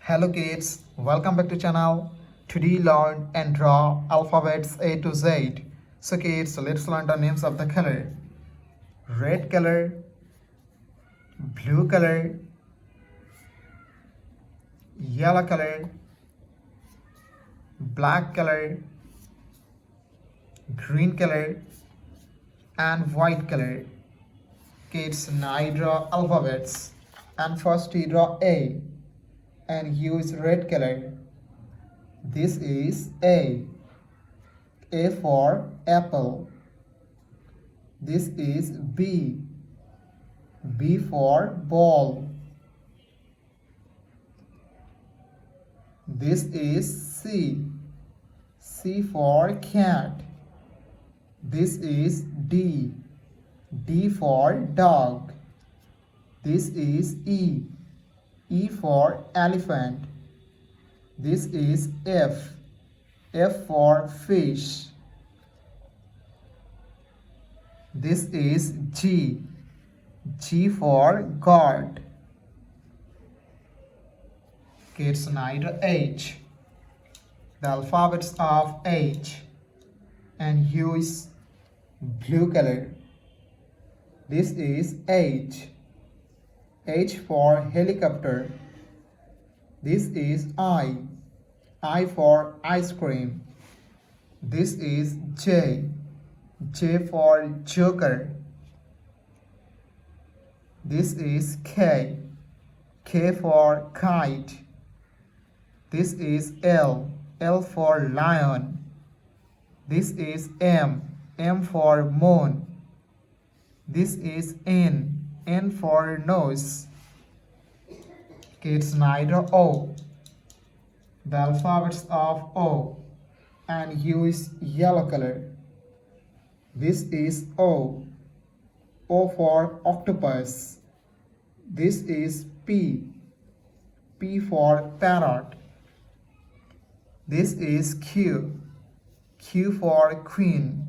Hello kids, welcome back to channel. Today learn and draw alphabets A to Z. So kids, let's learn the names of the color. Red color, blue color, yellow color, black color, green color, and white color. Kids, now I draw alphabets. And first we draw A and use red color. This is A. A for apple. This is B. B for ball. This is C. C for cat. This is D. D for dog. This is E. E for elephant. This is F. F for fish. This is G. G for God. Kids, now H. The alphabets of H and use blue color. This is H. H for helicopter. This is I. I for ice cream. This is J. J for joker. This is K. K for kite. This is L. L for lion. This is M. M for moon. This is N. N for nose. Kids, now O. The alphabets of O and use yellow color. This is O. O for octopus. This is P. P for parrot. This is Q. Q for queen.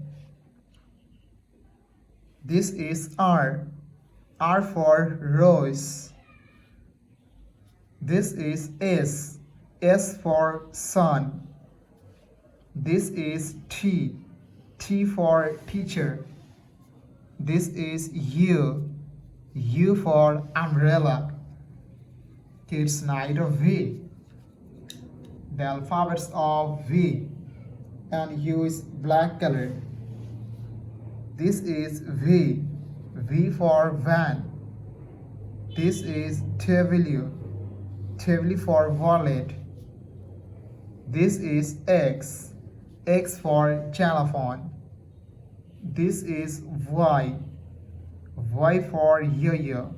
This is R. R for rose. This is S. S for sun. This is T. T for teacher. This is U. U for umbrella. Kids, now V. The alphabets of V and use black color. This is V. V for van. This is W. W for wallet. This is X. X for telephone. This is Y. Y for yo-yo.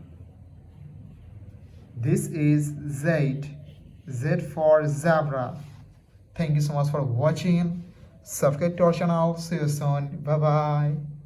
This is Z. Z for zebra. Thank you so much for watching. Subscribe to our channel. See you soon. Bye bye.